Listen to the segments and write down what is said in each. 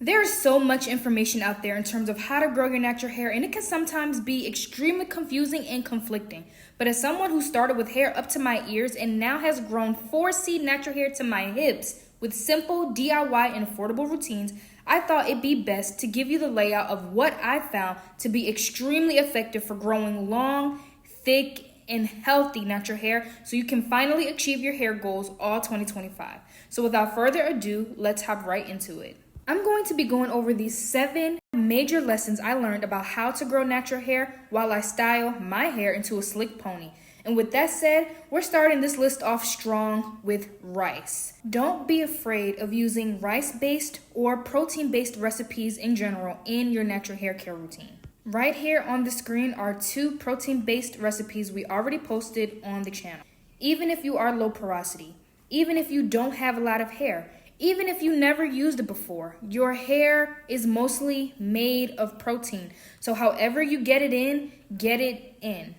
There is so much information out there in terms of how to grow your natural hair, and it can sometimes be extremely confusing and conflicting. But as someone who started with hair up to my ears and now has grown 4C natural hair to my hips with simple DIY and affordable routines, I thought it'd be best to give you the layout of what I found to be extremely effective for growing long, thick, and healthy natural hair so you can finally achieve your hair goals all 2025. So without further ado, let's hop right into it. I'm going to be going over these 7 major lessons I learned about how to grow natural hair while I style my hair into a slick pony. And with that said, we're starting this list off strong with rice. Don't be afraid of using rice-based or protein-based recipes in general in your natural hair care routine. Right here on the screen are 2 protein-based recipes we already posted on the channel. Even if you are low porosity, even if you don't have a lot of hair, even if you never used it before, your hair is mostly made of protein. So however you get it in.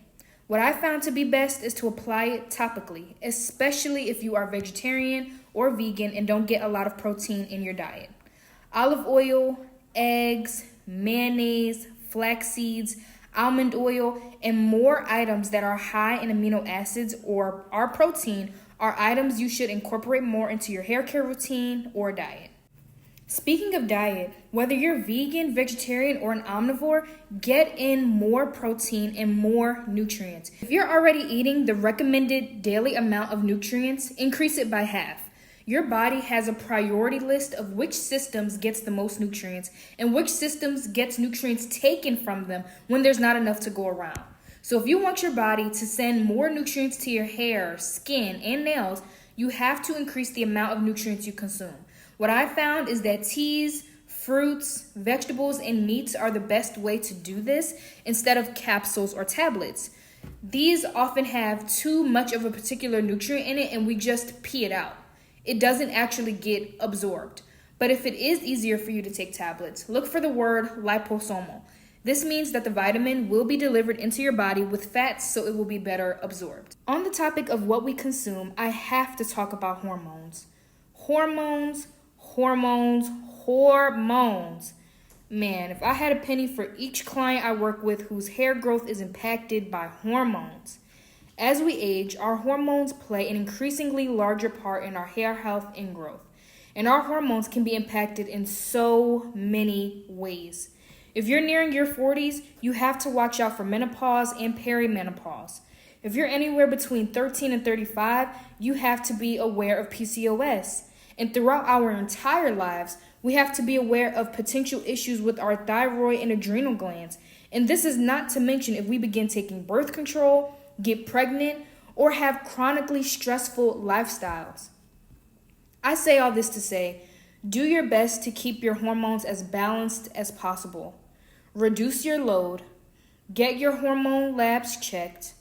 What I found to be best is to apply it topically, especially if you are vegetarian or vegan and don't get a lot of protein in your diet. Olive oil, eggs, mayonnaise, flax seeds, almond oil, and more items that are high in amino acids or are protein are items you should incorporate more into your hair care routine or diet. Speaking of diet, whether you're vegan, vegetarian, or an omnivore, get in more protein and more nutrients. If you're already eating the recommended daily amount of nutrients, increase it by half. Your body has a priority list of which systems gets the most nutrients and which systems gets nutrients taken from them when there's not enough to go around. So if you want your body to send more nutrients to your hair, skin, and nails, you have to increase the amount of nutrients you consume. What I found is that teas, fruits, vegetables, and meats are the best way to do this instead of capsules or tablets. These often have too much of a particular nutrient in it and we just pee it out. It doesn't actually get absorbed. But if it is easier for you to take tablets, look for the word liposomal. This means that the vitamin will be delivered into your body with fats so it will be better absorbed. On the topic of what we consume, I have to talk about hormones. Hormones. Man, if I had a penny for each client I work with whose hair growth is impacted by hormones. As we age, our hormones play an increasingly larger part in our hair health and growth. And our hormones can be impacted in so many ways. If you're nearing your 40s, you have to watch out for menopause and perimenopause. If you're anywhere between 13 and 35, you have to be aware of PCOS. And throughout our entire lives, we have to be aware of potential issues with our thyroid and adrenal glands. And this is not to mention if we begin taking birth control, get pregnant, or have chronically stressful lifestyles. I say all this to say, do your best to keep your hormones as balanced as possible. Reduce your load. Get your hormone labs checked.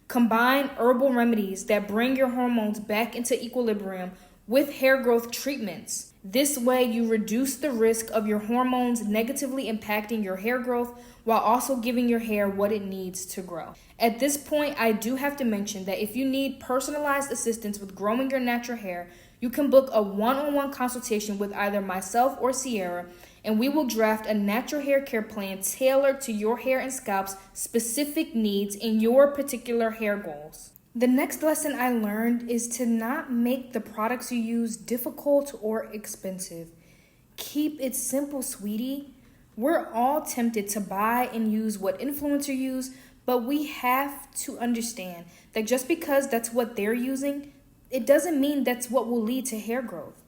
Combine herbal remedies that bring your hormones back into equilibrium with hair growth treatments. This way, you reduce the risk of your hormones negatively impacting your hair growth while also giving your hair what it needs to grow. At this point, I do have to mention that if you need personalized assistance with growing your natural hair, you can book a one-on-one consultation with either myself or Sierra, and we will draft a natural hair care plan tailored to your hair and scalp's specific needs and your particular hair goals. The next lesson I learned is to not make the products you use difficult or expensive. Keep it simple, sweetie. We're all tempted to buy and use what influencers use, but we have to understand that just because that's what they're using, it doesn't mean that's what will lead to hair growth.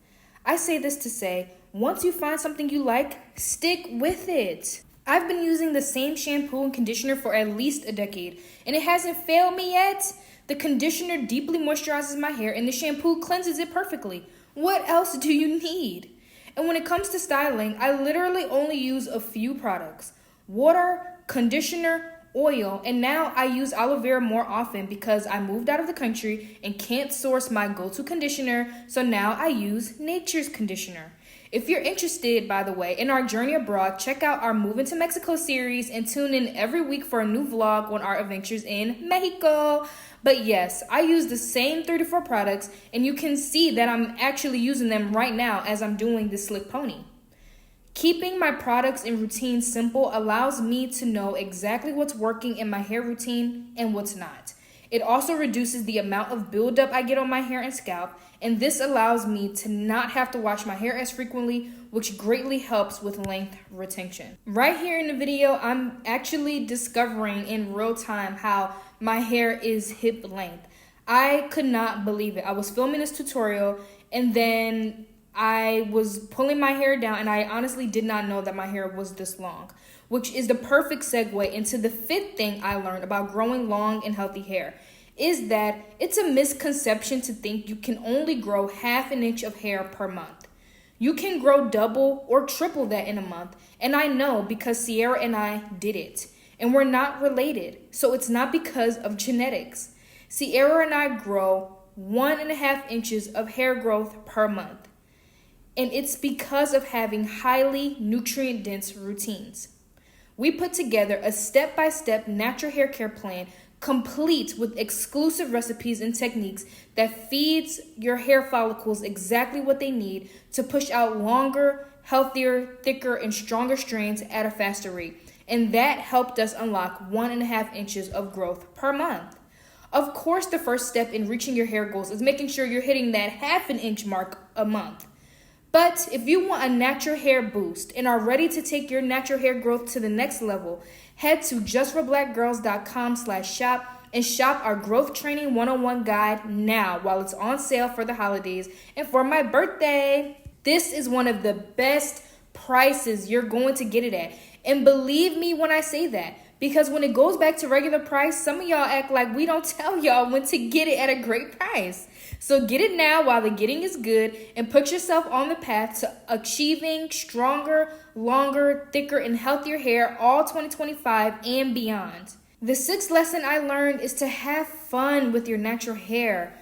I say this to say, once you find something you like, stick with it. I've been using the same shampoo and conditioner for at least a decade, and it hasn't failed me yet. The conditioner deeply moisturizes my hair, and the shampoo cleanses it perfectly. What else do you need? And when it comes to styling, I literally only use a few products. Water, conditioner, oil, and now I use aloe vera more often because I moved out of the country and can't source my go-to conditioner, so now I use nature's conditioner. If you're interested, by the way, in our journey abroad, check out our Moving to Mexico series and tune in every week for a new vlog on our adventures in Mexico. But yes, I use the same 34 products, and you can see that I'm actually using them right now as I'm doing this slick pony. Keeping my products and routines simple allows me to know exactly what's working in my hair routine and what's not. It also reduces the amount of buildup I get on my hair and scalp, and this allows me to not have to wash my hair as frequently, which greatly helps with length retention. Right here in the video, I'm actually discovering in real time how my hair is hip length. I could not believe it. I was filming this tutorial and then I was pulling my hair down, and I honestly did not know that my hair was this long, which is the perfect segue into the fifth thing I learned about growing long and healthy hair, is that it's a misconception to think you can only grow half an inch of hair per month. You can grow double or triple that in a month, and I know because Sierra and I did it, and we're not related, so it's not because of genetics. Sierra and I grow 1.5 inches of hair growth per month. And it's because of having highly nutrient-dense routines. We put together a step-by-step natural hair care plan complete with exclusive recipes and techniques that feeds your hair follicles exactly what they need to push out longer, healthier, thicker, and stronger strands at a faster rate. And that helped us unlock 1.5 inches of growth per month. Of course, the first step in reaching your hair goals is making sure you're hitting that half an inch mark a month. But if you want a natural hair boost and are ready to take your natural hair growth to the next level, head to justforblackgirls.com/shop and shop our Growth Training 101 guide now while it's on sale for the holidays and for my birthday. This is one of the best prices you're going to get it at. And believe me when I say that, because when it goes back to regular price, some of y'all act like we don't tell y'all when to get it at a great price. So get it now while the getting is good and put yourself on the path to achieving stronger, longer, thicker, and healthier hair all 2025 and beyond. The sixth lesson I learned is to have fun with your natural hair.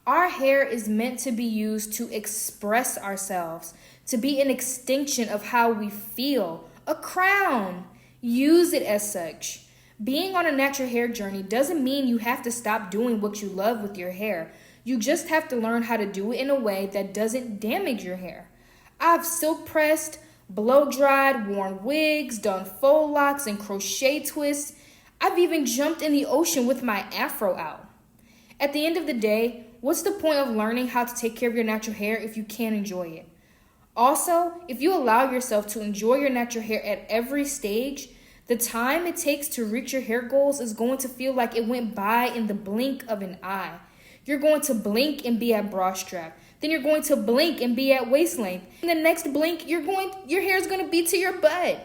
Our hair is meant to be used to express ourselves, to be an extension of how we feel, a crown. Use it as such. Being on a natural hair journey doesn't mean you have to stop doing what you love with your hair. You just have to learn how to do it in a way that doesn't damage your hair. I've silk pressed, blow dried, worn wigs, done faux locks and crochet twists. I've even jumped in the ocean with my afro out. At the end of the day, what's the point of learning how to take care of your natural hair if you can't enjoy it? Also, if you allow yourself to enjoy your natural hair at every stage, the time it takes to reach your hair goals is going to feel like it went by in the blink of an eye. You're going to blink and be at bra strap. Then you're going to blink and be at waist length. In the next blink, your hair is going to be to your butt.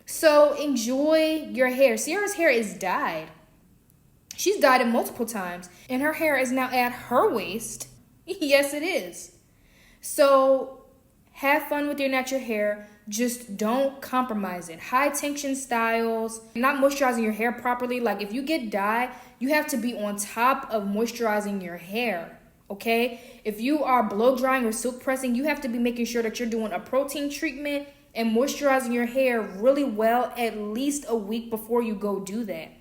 So enjoy your hair. Sierra's hair is dyed. She's dyed it multiple times, and her hair is now at her waist. Yes, it is. So have fun with your natural hair. Just don't compromise it. High tension styles, not moisturizing your hair properly. Like if you get dye, you have to be on top of moisturizing your hair, okay? If you are blow drying or silk pressing, you have to be making sure that you're doing a protein treatment and moisturizing your hair really well at least a week before you go do that.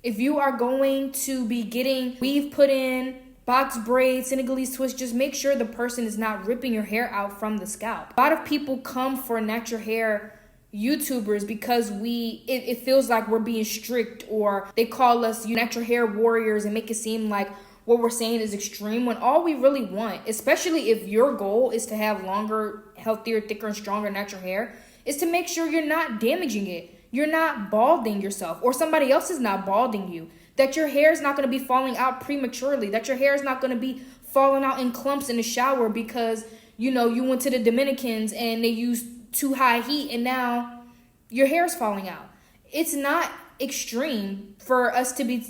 If you are going to be getting weave put in, box braids, Senegalese twist, just make sure the person is not ripping your hair out from the scalp. A lot of people come for natural hair YouTubers because it feels like we're being strict, or they call us natural hair warriors and make it seem like what we're saying is extreme, when all we really want, especially if your goal is to have longer, healthier, thicker, and stronger natural hair, is to make sure you're not damaging it. You're not balding yourself, or somebody else is not balding you. That your hair is not going to be falling out prematurely. That your hair is not going to be falling out in clumps in the shower because, you went to the Dominicans and they used too high heat and now your hair is falling out. It's not extreme for us to be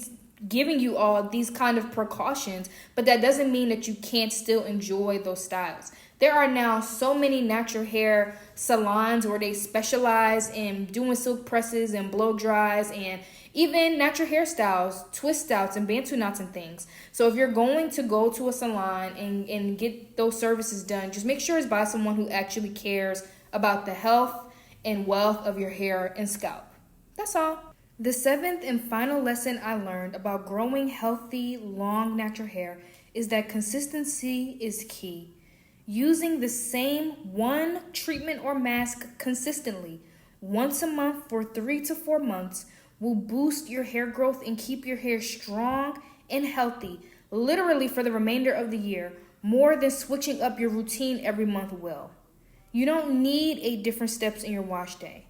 giving you all these kind of precautions, but that doesn't mean that you can't still enjoy those styles. There are now so many natural hair salons where they specialize in doing silk presses and blow dries and even natural hairstyles, twist outs, and bantu knots and things. So if you're going to go to a salon and get those services done, just make sure it's by someone who actually cares about the health and wealth of your hair and scalp. That's all. The seventh and final lesson I learned about growing healthy, long natural hair is that consistency is key. Using the same one treatment or mask consistently once a month for 3 to 4 months will boost your hair growth and keep your hair strong and healthy, literally for the remainder of the year, more than switching up your routine every month will. You don't need 8 different steps in your wash day,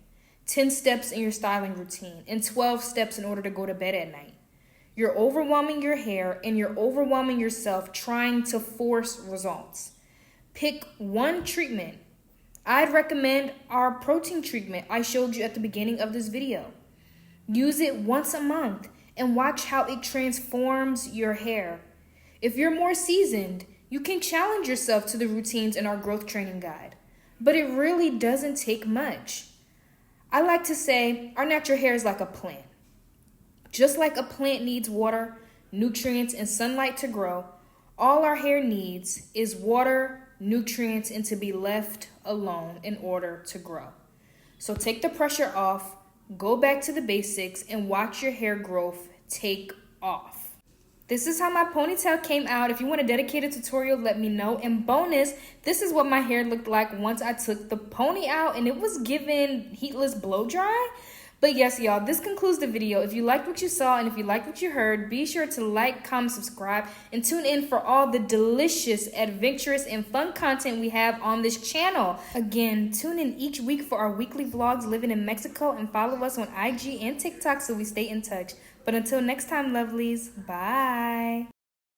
10 steps in your styling routine, and 12 steps in order to go to bed at night. You're overwhelming your hair and you're overwhelming yourself trying to force results. Pick one treatment. I'd recommend our protein treatment I showed you at the beginning of this video. Use it once a month and watch how it transforms your hair. If you're more seasoned, you can challenge yourself to the routines in our growth training guide. But it really doesn't take much. I like to say our natural hair is like a plant. Just like a plant needs water, nutrients, and sunlight to grow, all our hair needs is water, nutrients, and to be left alone in order to grow. So take the pressure off, go back to the basics, and watch your hair growth take off. This is how my ponytail came out. If you want a dedicated tutorial, let me know. And bonus, this is what my hair looked like once I took the pony out, and it was given heatless blow dry. But yes, y'all, this concludes the video. If you liked what you saw and if you liked what you heard, be sure to like, comment, subscribe, and tune in for all the delicious, adventurous, and fun content we have on this channel. Again, tune in each week for our weekly vlogs living in Mexico and follow us on IG and TikTok so we stay in touch. But until next time, lovelies, bye.